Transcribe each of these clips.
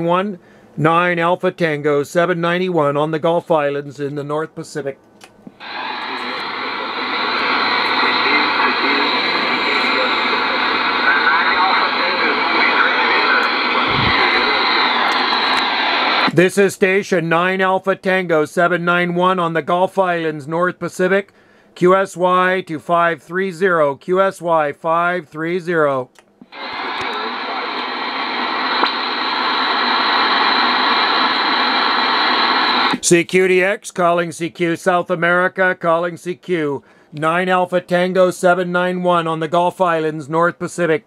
9 Alpha Tango 791 on the Gulf Islands in the North Pacific. This is station 9 Alpha Tango 791 on the Gulf Islands, North Pacific. QSY to 530. QSY 530. CQDX calling CQ South America, calling CQ 9 Alpha Tango 791 on the Gulf Islands, North Pacific.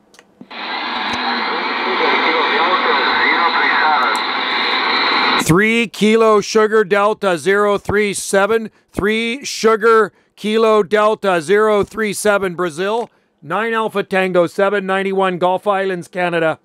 3 Kilo Sugar Delta 037, 3 Sugar Kilo Delta 037 Brazil, 9 Alpha Tango 791 Gulf Islands, Canada.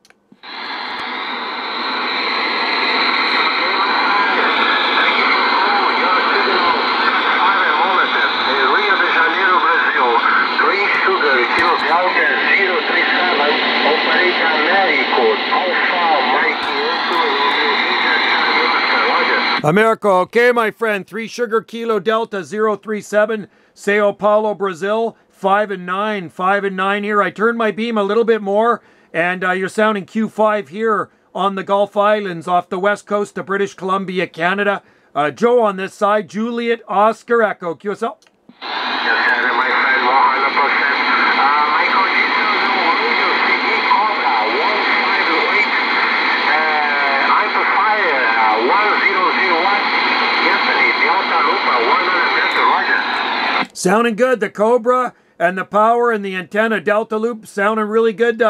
America, okay, my friend. 3 Sugar Kilo Delta 037, Sao Paulo, Brazil. 5 and 9, 5 and 9 here. I turned my beam a little bit more, and you're sounding Q5 here on the Gulf Islands off the west coast of British Columbia, Canada. Joe on this side, Juliet Oscar Echo, QSO. Sounding good. The Cobra and the power and the antenna Delta Loop sounding really good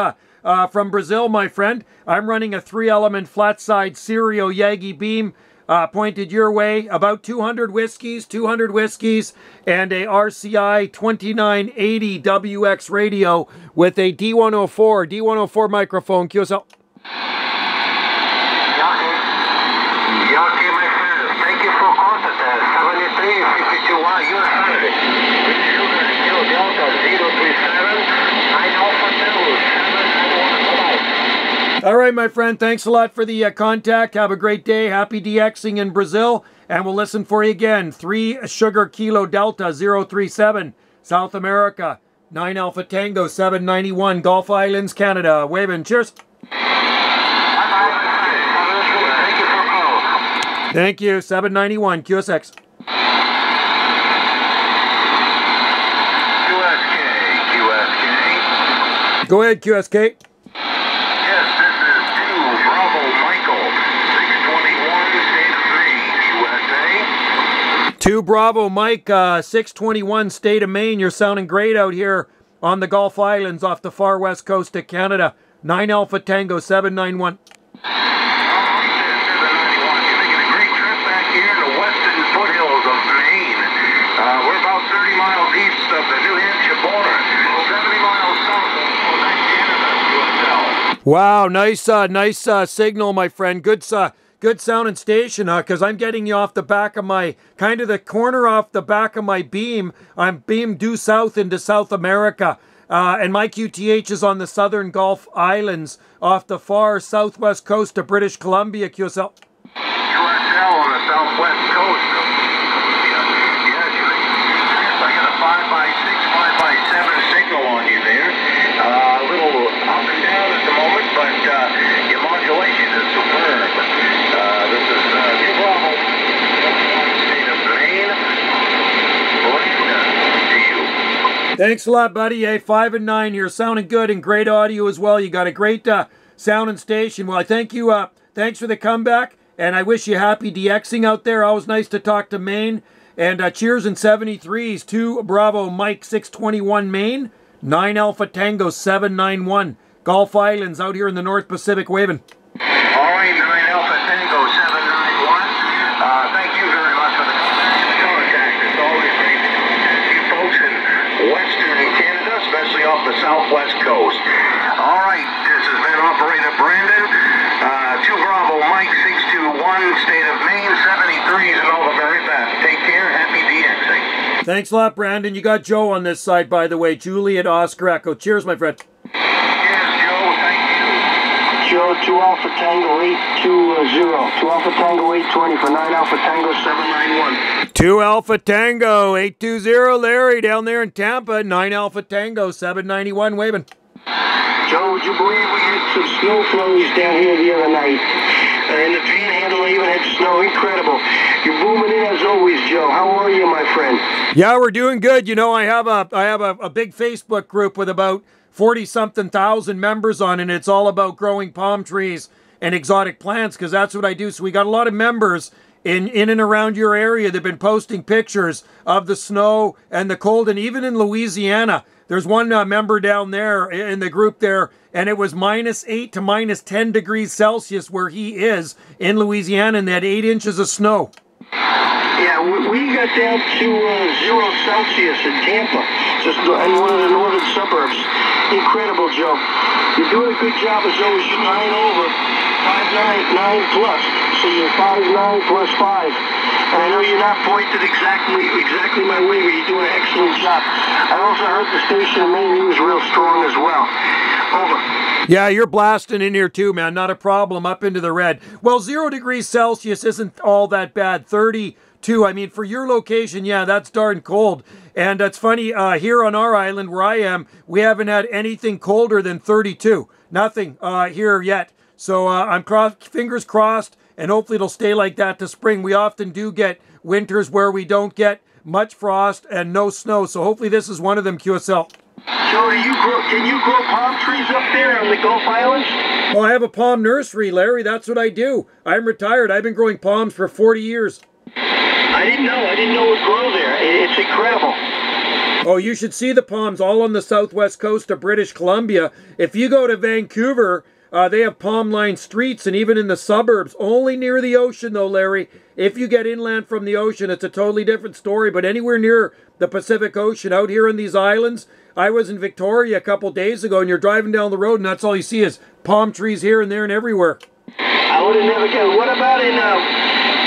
from Brazil, my friend. I'm running a 3-element flat side Serial Yagi beam pointed your way. About 200 whiskeys, and a RCI 2980 WX radio with a D104 microphone. QSO. All right, my friend. Thanks a lot for the contact. Have a great day. Happy DXing in Brazil. And we'll listen for you again. 3 Sugar Kilo Delta 037, South America. 9 Alpha Tango 791, Gulf Islands, Canada. Waving. Cheers. Thank you. 791 QSX. QSK. Go ahead, QSK. Yes, this is 2 Bravo Michael, 621 State of Maine, USA. 2 Bravo Mike, 621 State of Maine. You're sounding great out here on the Gulf Islands off the far west coast of Canada. 9 Alpha Tango 791. We're about 30 miles east of the New Hampshire border, 70 miles south of Canada, QSL. Wow, nice signal, my friend. Good sounding station, because I'm getting you off the back of my, kind of the corner off the back of my beam. I'm beamed due south into South America. And my QTH is on the southern Gulf Islands off the far southwest coast of British Columbia, QSL. QSL on the southwest coast. 5x6, 5x7 signal on you there. A little up and down at the moment, but your modulation is superb. This is 2 Bravo, State of Maine. To you. Thanks a lot, buddy. Hey, 5 and 9 here, sounding good and great audio as well. You got a great sounding station. Well, I thank you. Thanks for the comeback, and I wish you happy DXing out there. Always nice to talk to Maine. And cheers in 73s, 2 Bravo Mike 621 Maine, 9 Alpha Tango 791, Gulf Islands out here in the North Pacific, waving. All right, 9 Alpha Tango 791. Thank you very much for the contact. It's always great to contact you folks in Western Canada, especially off the southwest coast. All right, this has been Operator Brandon. 2 Bravo Mike 621, State of Maine, 73s and over very fast. Take care. Happy DXing. Thanks a lot, Brandon. You got Joe on this side, by the way. Juliet Oscar Echo. Cheers, my friend. Yes, Joe. Thank you. Joe, 2 Alpha Tango 820. 2 Alpha Tango 820 for 9 Alpha Tango 791. 2 Alpha Tango 820, Larry, down there in Tampa. 9 Alpha Tango 791, waving. Joe, would you believe we had some snow flows down here the other night? And the panhandle even had snow. Incredible. You're booming in as always, Joe. How are you, my friend? Yeah, we're doing good. You know, I have a big Facebook group with about 40-something thousand members on it, and it's all about growing palm trees and exotic plants, because that's what I do. So we got a lot of members in and around your area that have been posting pictures of the snow and the cold, and even in Louisiana. There's one member down there in the group there, and it was -8 to -10 degrees Celsius where he is in Louisiana, and they had 8 inches of snow. Yeah, we got down to 0 Celsius in Tampa, just in one of the northern suburbs. Incredible, Joe. You're doing a good job as always. You're 9 over, 5'9", 9 plus. So you're 5'9" plus 5. And I know you're not pointed exactly my way, but you're doing an excellent job. I also heard the station in Maine was real strong as well. Over. Yeah, you're blasting in here too, man. Not a problem, up into the red. Well, 0 degrees Celsius isn't all that bad. 32, I mean, for your location, yeah, that's darn cold. And it's funny, here on our island where I am, we haven't had anything colder than 32. Nothing here yet. So I'm fingers crossed, and hopefully it'll stay like that to spring. We often do get winters where we don't get much frost and no snow. So hopefully this is one of them, QSL. Joe, can you grow palm trees up there on the Gulf Islands? Oh, I have a palm nursery, Larry. That's what I do. I'm retired. I've been growing palms for 40 years. I didn't know it would grow there. It's incredible. Oh, you should see the palms all on the southwest coast of British Columbia. If you go to Vancouver, they have palm-lined streets, and even in the suburbs, only near the ocean though, Larry. If you get inland from the ocean, it's a totally different story, but anywhere near the Pacific Ocean, out here in these islands, I was in Victoria a couple days ago, and you're driving down the road, and that's all you see is palm trees here and there and everywhere. I would have never guessed. What about in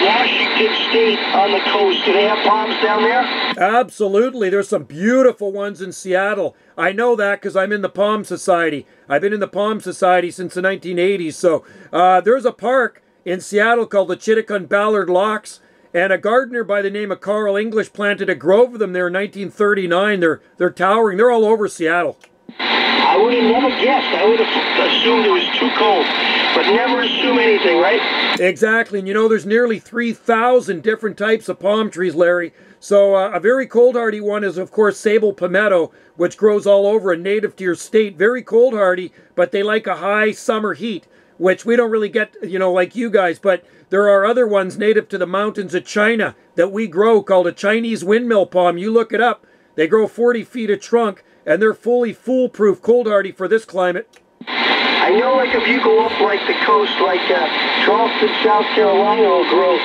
Washington State on the coast? Do they have palms down there? Absolutely. There's some beautiful ones in Seattle. I know that because I'm in the Palm Society. I've been in the Palm Society since the 1980s. So there's a park in Seattle called the Chittacon Ballard Locks, and a gardener by the name of Carl English planted a grove of them there in 1939. They're towering. They're all over Seattle. I would have never guessed. I would have assumed it was too cold. But never assume anything, right? Exactly. And you know, there's nearly 3,000 different types of palm trees, Larry. So a very cold hardy one is, of course, sable palmetto, which grows all over and native to your state. Very cold hardy, but they like a high summer heat, which we don't really get, you know, like you guys. But there are other ones native to the mountains of China that we grow called a Chinese windmill palm. You look it up. They grow 40 feet a trunk, and they're fully foolproof, cold hardy for this climate. I know, like, if you go up, like, the coast, like Charleston, South Carolina will grow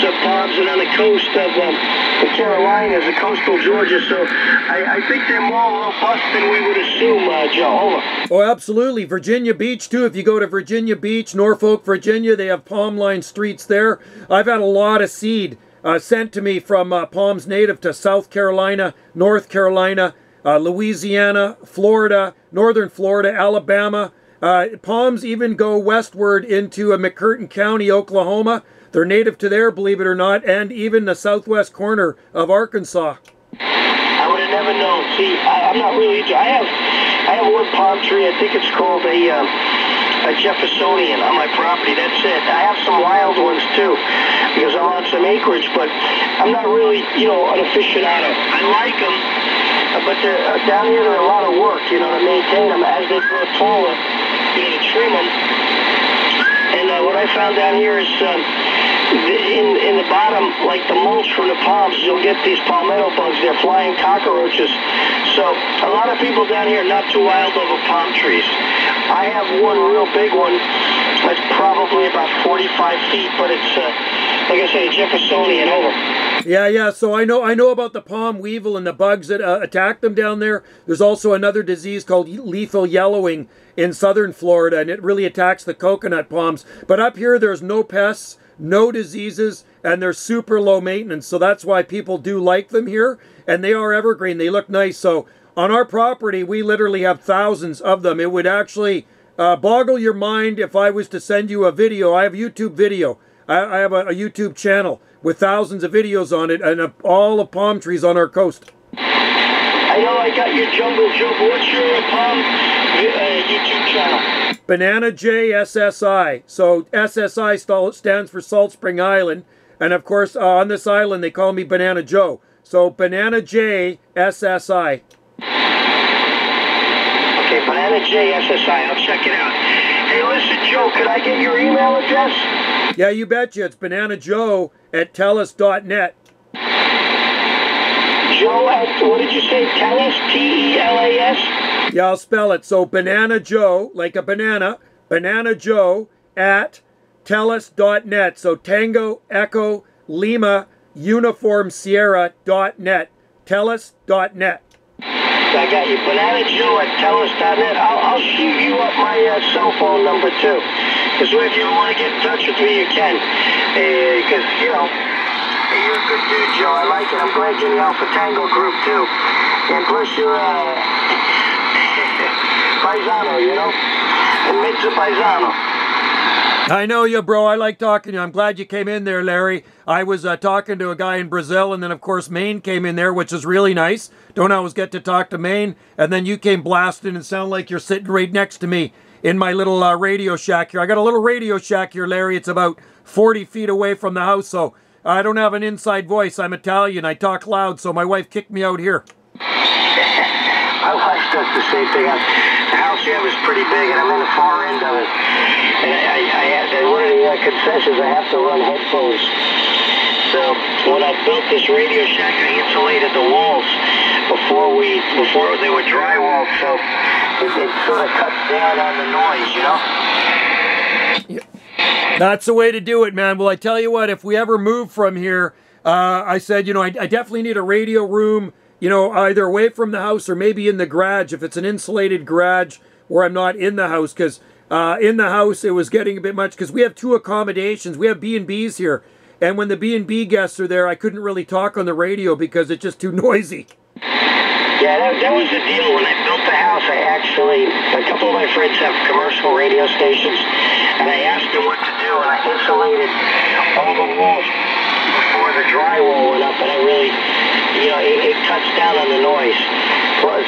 some palms, and on the coast of the Carolinas, the coastal Georgia, so I think they're more robust than we would assume, Joe. Oh, absolutely. Virginia Beach, too. If you go to Virginia Beach, Norfolk, Virginia, they have palm-lined streets there. I've had a lot of seed sent to me from palms native to South Carolina, North Carolina, Louisiana, Florida, Northern Florida, Alabama. Palms even go westward into McCurtain County, Oklahoma. They're native to there, believe it or not, and even the southwest corner of Arkansas. I would have never known. See, I'm not really into. I have one palm tree. I think it's called a Jeffersonian on my property. That's it. I have some wild ones too, because I'm on some acreage. But I'm not really, you know, an aficionado. I like them, but down here they're a lot of work, you know, to maintain them as they grow taller. You know, to trim them. And what I found down here is in the bottom, like the mulch from the palms, you'll get these palmetto bugs. They're flying cockroaches. So a lot of people down here are not too wild over palm trees. I have one real big one that's probably about 45 feet, but it's, like I said, a Jeffersonian over. Yeah. So I know about the palm weevil and the bugs that attack them down there. There's also another disease called lethal yellowing in southern Florida, and it really attacks the coconut palms. But up here, there's no pests, no diseases, and they're super low maintenance. So that's why people do like them here, and they are evergreen. They look nice. So on our property, we literally have thousands of them. It would actually boggle your mind if I was to send you a video. I have YouTube video. I have a YouTube channel with thousands of videos on it and all the palm trees on our coast. I know I got your jungle joke. What's your palm YouTube channel? Banana J SSI. So SSI stands for Salt Spring Island. And of course, on this island, they call me Banana Joe. So Banana J SSI. Okay, Banana J SSI. I'll check it out. Hey, listen, Joe, could I get your email address? Yeah, you betcha. It's bananajoe@telus.net. Joe at, what did you say, Telas, T-E-L-A-S? Yeah, I'll spell it. So Banana Joe, like a banana, Banana Joe at telus.net. So Tango, Echo, Lima, Uniform, Sierra.net. Telus.net. I got you. Banana Joe at telus.net. I'll shoot you up my cell phone number, too. Because if you want to get in touch with me, you can. Because, you know, you're a good dude, Joe. I like it. I'm glad you're in the Alpha Tango group, too. And plus, you're paisano, you know? And mezzo paisano. I know you, bro. I like talking to you. I'm glad you came in there, Larry. I was talking to a guy in Brazil, and then, of course, Maine came in there, which is really nice. Don't always get to talk to Maine. And then you came blasting and sound like you're sitting right next to me in my little radio shack here. I got a little radio shack here, Larry. It's about 40 feet away from the house, so I don't have an inside voice. I'm Italian. I talk loud, so my wife kicked me out here. My wife does the same thing. The house here was pretty big, and I'm in the far end of it. And I had one of the concessions, I have to run headphones. So when I built this radio shack, I insulated the walls before they were drywalled. So it sort of cuts down on the noise, you know. Yeah. That's the way to do it, man. Well, I tell you what, if we ever move from here, I said, you know, I definitely need a radio room, you know, either away from the house or maybe in the garage, if it's an insulated garage where I'm not in the house, because in the house it was getting a bit much, because we have 2 accommodations. We have B&Bs here, and when the B&B guests are there, I couldn't really talk on the radio because it's just too noisy. Yeah, that was the deal. When I built the house, a couple of my friends have commercial radio stations, and I asked them what to do, and I insulated all the walls before the drywall went up, and I really, you know, it cuts down on the noise. Plus,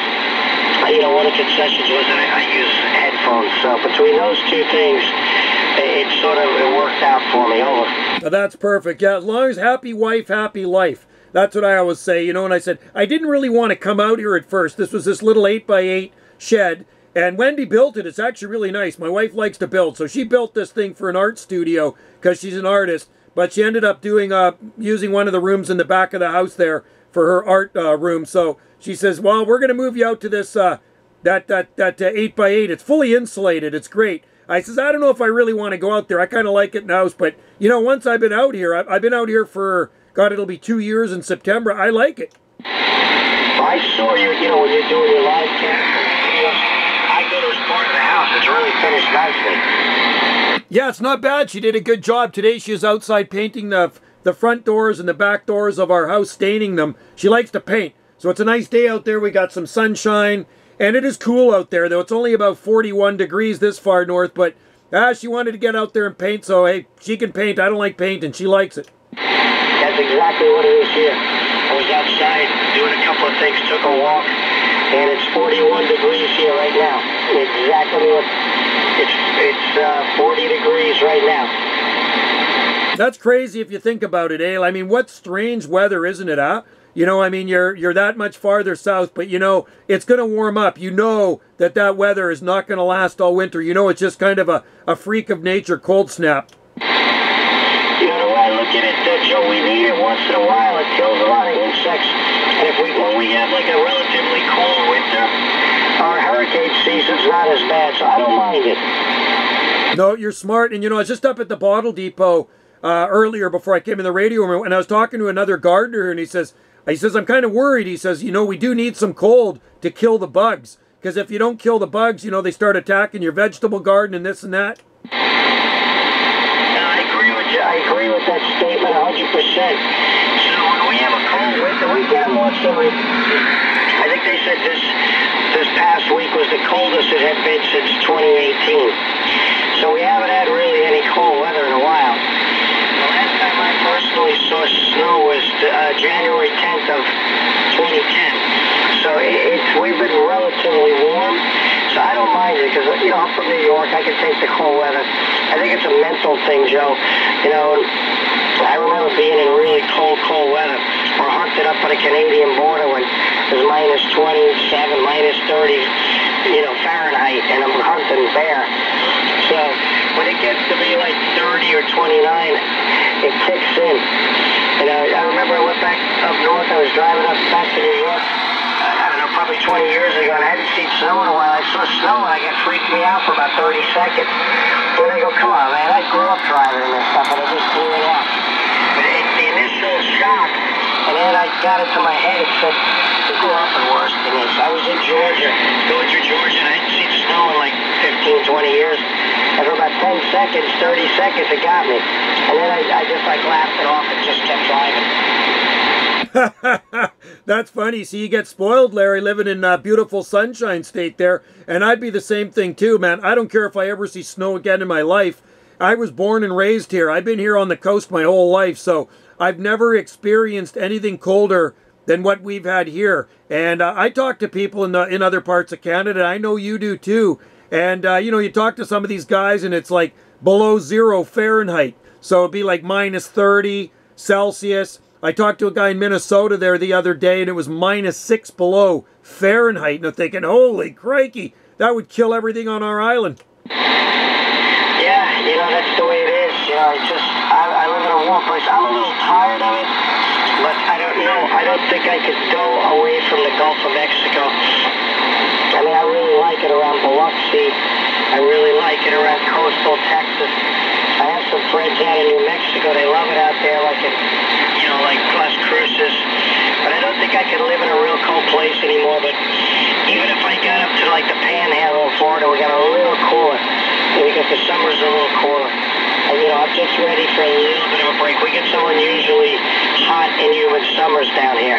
you know, one of the concessions was that I use headphones, so between those 2 things, it worked out for me. Over. Well, that's perfect. Yeah, as long as happy wife, happy life. That's what I always say, you know, and I said, I didn't really want to come out here at first. This was this little 8x8 shed, and Wendy built it. It's actually really nice. My wife likes to build, so she built this thing for an art studio because she's an artist, but she ended up doing using one of the rooms in the back of the house there for her art room. So she says, well, we're going to move you out to this, that 8x8. It's fully insulated. It's great. I says, I don't know if I really want to go out there. I kind of like it in the house, but, you know, once I've been out here, I've been out here for, God, it'll be 2 years in September. I like it. I saw you, you know, when you're doing your live cast videos, I go to this part of the house. It's really finished nicely. Yeah, it's not bad. She did a good job. Today she was outside painting the front doors and the back doors of our house, staining them. She likes to paint. So it's a nice day out there. We got some sunshine, and it is cool out there, though. It's only about 41 degrees this far north, but she wanted to get out there and paint, so, hey, she can paint. I don't like painting. She likes it. That's exactly what it is here. I was outside doing a couple of things, took a walk, and it's 41 degrees here right now. Exactly what it's 40 degrees right now. That's crazy if you think about it, eh? I mean, what strange weather, isn't it, huh? You know, I mean, you're that much farther south, but, you know, it's going to warm up. You know that weather is not going to last all winter. You know, it's just kind of a freak of nature cold snap. You know, the way I look at it, Joe, we need it once in a while. It kills a lot of insects. And when we have like a relatively cold winter, our hurricane season's not as bad, so I don't mind it. No, you're smart. And, you know, I was just up at the bottle depot earlier before I came in the radio room, and I was talking to another gardener, and he says, I'm kind of worried. He says, you know, we do need some cold to kill the bugs, because if you don't kill the bugs, you know, they start attacking your vegetable garden and this and that. I agree with that statement 100%. So when we have a cold winter, we get them once every, I think think they said this past week was the coldest it had been since 2018. So we haven't had really any cold weather in a while. The last time I personally saw snow was January 10th of 2010. So we've been relatively warm. So I don't mind it because, you know, I'm from New York. I can take the cold weather. I think it's a mental thing, Joe. You know, I remember being in really cold weather. We're hunted up on the Canadian border when it was minus 27, minus 30, you know, Fahrenheit, and I'm hunting bear. So when it gets to be like 30 or 29, it kicks in. You know, I remember I went back up north. I was driving up back to New York. I don't know, probably 20 years ago, and I hadn't seen snow in a while. I saw snow, and I got freaked me out for about 30 seconds. Then I go, come on, man, I grew up driving in this stuff, and I just blew it off. But the initial shock, and then I got it to my head, it said, you grew up in worse than this. I was in Georgia, going through Georgia, and I hadn't seen snow in like 15, 20 years. And for about 10 seconds, 30 seconds, it got me. And then I just like laughed it off and just kept driving. That's funny. See, you get spoiled, Larry, living in beautiful Sunshine State there. And I'd be the same thing too, man. I don't care if I ever see snow again in my life. I was born and raised here. I've been here on the coast my whole life, so I've never experienced anything colder than what we've had here. And I talk to people in other parts of Canada. I know you do too. And, you know, you talk to some of these guys and it's like below 0 Fahrenheit. So it'd be like minus 30 Celsius. I talked to a guy in Minnesota there the other day, and it was minus 6 below Fahrenheit. And I'm thinking, holy crikey, that would kill everything on our island. Yeah, you know, that's the way it is. You know, I live in a warm place. I'm a little tired of it, but I don't know. I don't think I could go away from the Gulf of Mexico. I mean, I really like it around Biloxi. I really like it around coastal Texas. I have some friends out in New Mexico. They love it out there, like like Las Cruces. But I don't think I could live in a real cold place anymore. But even if I got up to like the Panhandle of Florida, we got a little cooler because the summer's a little cooler. And, you know, I'm just ready for a little bit of a break. We get some unusually hot and humid summers down here.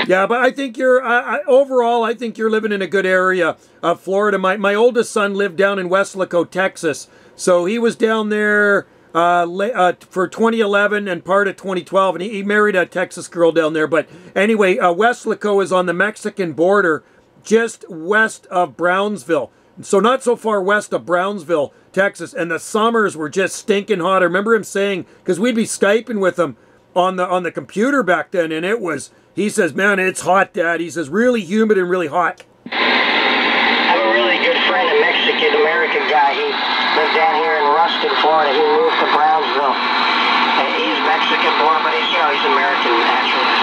Yeah, but I think overall, I think you're living in a good area of Florida. My oldest son lived down in Weslaco, Texas. So he was down there for 2011 and part of 2012, and he married a Texas girl down there. But anyway, Weslaco is on the Mexican border, just west of Brownsville. So not so far west of Brownsville, Texas. And the summers were just stinking hot. I remember him saying, because we'd be Skyping with him on the computer back then, and it was, he says, man, it's hot, Dad. He says, really humid and really hot. I have a really good friend, a Mexican-American guy. He lived down here in Ruston, Florida. He moved to Brownsville. And he's Mexican-born, but he's American naturally.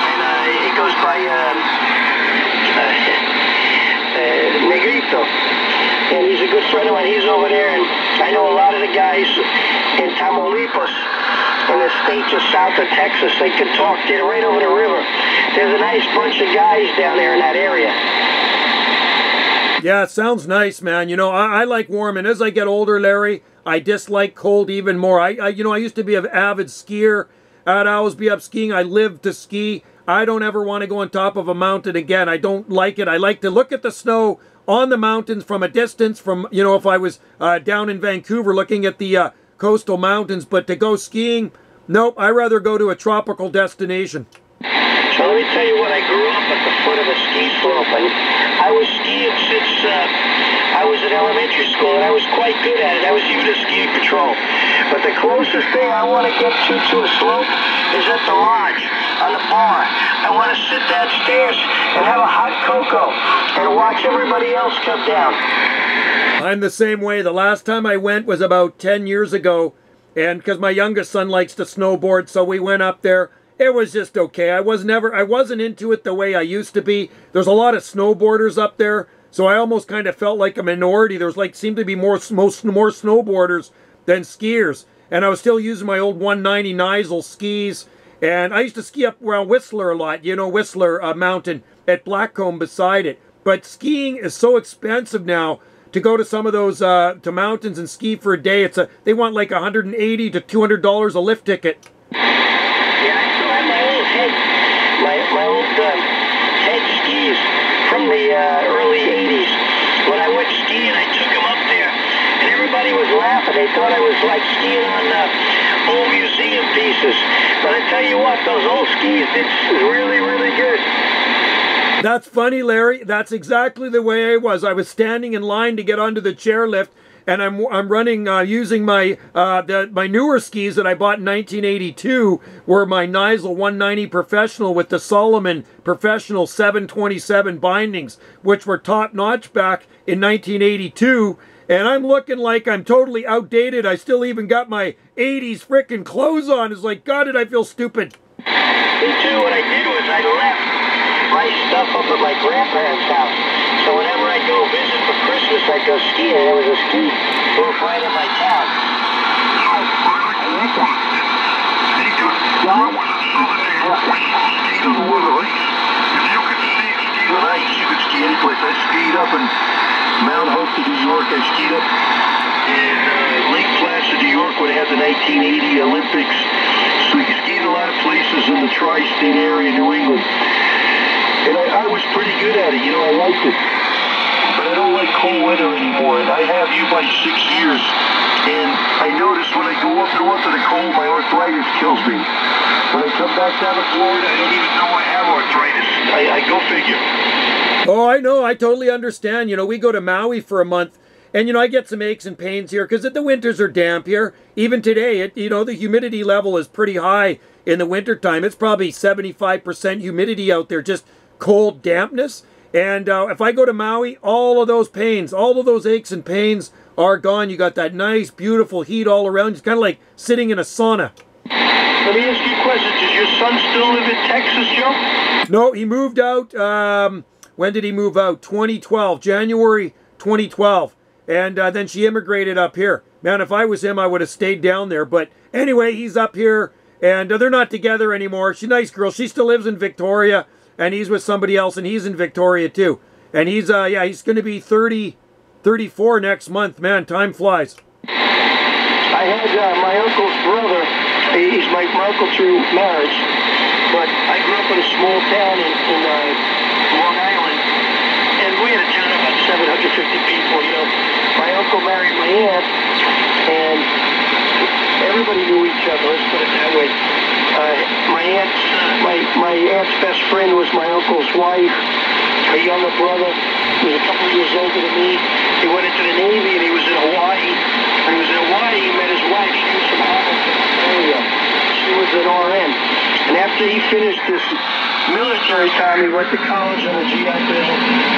And he goes by Negrito. And he's a good friend of mine. He's over there, and I know a lot of the guys in Tamaulipas, in the state just south of Texas. They can talk. They're right over the river. There's a nice bunch of guys down there in that area. Yeah, it sounds nice, man. You know, I like warm, and as I get older, Larry, I dislike cold even more. I used to be an avid skier. I'd always be up skiing. I lived to ski. I don't ever want to go on top of a mountain again. I don't like it. I like to look at the snow on the mountains from a distance, from, you know, if I was down in Vancouver looking at the coastal mountains, but to go skiing, nope, I'd rather go to a tropical destination. So let me tell you what, I grew up at the foot of a ski slope, and I was skiing since I was in elementary school, and I was quite good at it. I was even a ski patrol. But the closest thing I want to get to a slope is at the lodge, on the bar. I want to sit downstairs and have a hot cocoa and watch everybody else come down. I'm the same way. The last time I went was about 10 years ago, and because my youngest son likes to snowboard, so we went up there. It was just okay. I wasn't into it the way I used to be. There's a lot of snowboarders up there, so I almost kind of felt like a minority. There's seemed to be more snowboarders than skiers. And I was still using my old 190 Nisel skis. And I used to ski up around Whistler a lot, you know, Whistler Mountain at Blackcomb beside it. But skiing is so expensive now to go to some of those to mountains and ski for a day. They want like $180 to $200 a lift ticket. My old head from the early 80s. When I went skiing, I took him up there, and everybody was laughing. They thought I was like skiing on old museum pieces. But I tell you what, those old skis, it's really, really good. That's funny, Larry. That's exactly the way I was. I was standing in line to get onto the chairlift, and I'm running using my my newer skis that I bought in 1982 were my Nigel 190 Professional with the Solomon Professional 727 bindings, which were top notch back in 1982. And I'm looking like I'm totally outdated. I still even got my 80s frickin' clothes on. It's like, God, did I feel stupid. Me too. What I did was I left my stuff up at my grandparents' house. So whenever I go visit for Christmas, I go skiing. There was a ski roof right in my town. You could ski any place. I skied up in Mount Hope, New York. I skied up in Lake Placid, New York, when they had the 1980 Olympics. So we skied a lot of places in the tri-state area, New England. And I was pretty good at it, you know, I liked it. But I don't like cold weather anymore, and I have you by 6 years. And I notice when I go up north of the cold, my arthritis kills me. When I come back down to Florida, I don't even know I have arthritis. I go figure. Oh, I know. I totally understand. You know, we go to Maui for a month, and, you know, I get some aches and pains here because the winters are damp here. Even today, you know, the humidity level is pretty high in the wintertime. It's probably 75% humidity out there, just cold dampness. And if I go to Maui, all of those pains, all of those aches and pains are gone. You got that nice, beautiful heat all around. It's kind of like sitting in a sauna. Let me ask you a question. Does your son still live in Texas, Joe? No, he moved out. When did he move out? 2012, January 2012. And then she immigrated up here. Man, if I was him, I would have stayed down there. But anyway, he's up here, and they're not together anymore. She's a nice girl. She still lives in Victoria, and he's with somebody else, and he's in Victoria too. And he's, he's going to be 34 next month. Man, time flies. I had my uncle's brother. He's my uncle through marriage, but I grew up in a small town in Long Island, and we had a town of about 750 people, you know. My uncle married my aunt, and everybody knew each other, let's put it that way. My aunt's best friend was my uncle's wife. Her younger brother was a couple of years older than me. He went into the Navy, and he was in Hawaii. When he was in Hawaii, he met his wife. She was from Hamilton area. She was an RN. And after he finished his military time, he went to college on a GI Bill.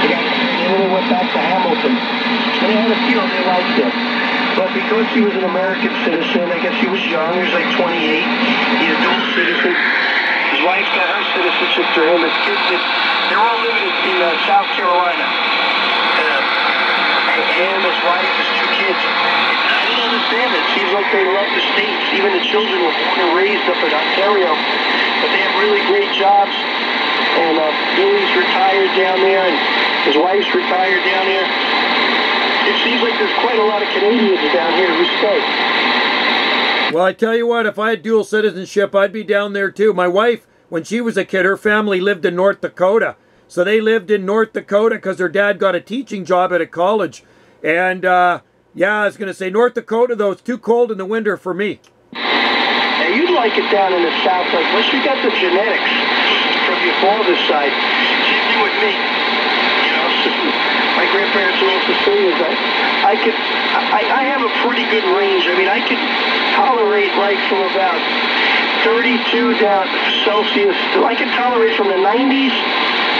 He got married, and then he went back to Hamilton. And they had a few, they liked him. But because he was an American citizen, I guess he was young, he was like 28. He's a dual citizen. His wife got her citizenship through him. His kids, they're all living in South Carolina. Him, his wife, his two kids. I don't understand it. It seems like they love the States. Even the children were born and raised up in Ontario. But they have really great jobs. And Billy's retired down there, and his wife's retired down there. It seems like there's quite a lot of Canadians down here who stay. Well, I tell you what, if I had dual citizenship, I'd be down there too. My wife, when she was a kid, her family lived in North Dakota. So they lived in North Dakota because her dad got a teaching job at a college. And, I was going to say, North Dakota, though, it's too cold in the winter for me. Now, you'd like it down in the south, like, once you got the genetics from your father's side. Same thing with me. You know, my grandparents are all Sicilians. I have a pretty good range. I mean, I could tolerate, like, from about 32 down Celsius. I can tolerate from the 90s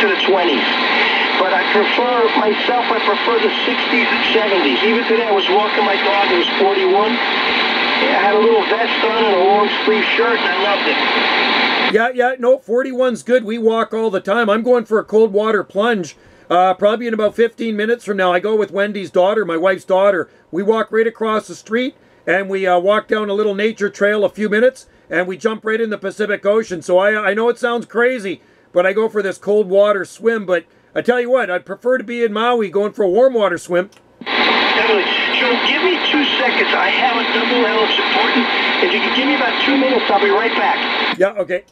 to the 20s. But I prefer the 60s and 70s. Even today, I was walking my dog, it was 41. I had a little vest on and a long sleeve shirt, and I loved it. No, 41's good. We walk all the time. I'm going for a cold water plunge. Probably in about 15 minutes from now. I go with Wendy's daughter, my wife's daughter. We walk right across the street, and we walk down a little nature trail a few minutes, and we jump right in the Pacific Ocean. So I know it sounds crazy, but I go for this cold water swim. But I tell you what, I'd prefer to be in Maui going for a warm water swim. Definitely. Joe, give me 2 seconds. I have a double L. It's important. If you can give me about 2 minutes, I'll be right back. Yeah, okay.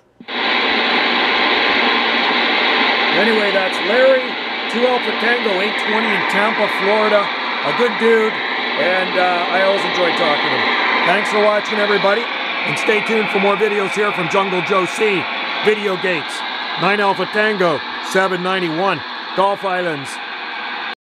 Anyway, that's Larry 2 Alpha Tango 820 in Tampa, Florida. A good dude, and I always enjoy talking to him. Thanks for watching, everybody, and stay tuned for more videos here from Jungle Joe C. Video Gates, 9 Alpha Tango 791, Gulf Islands.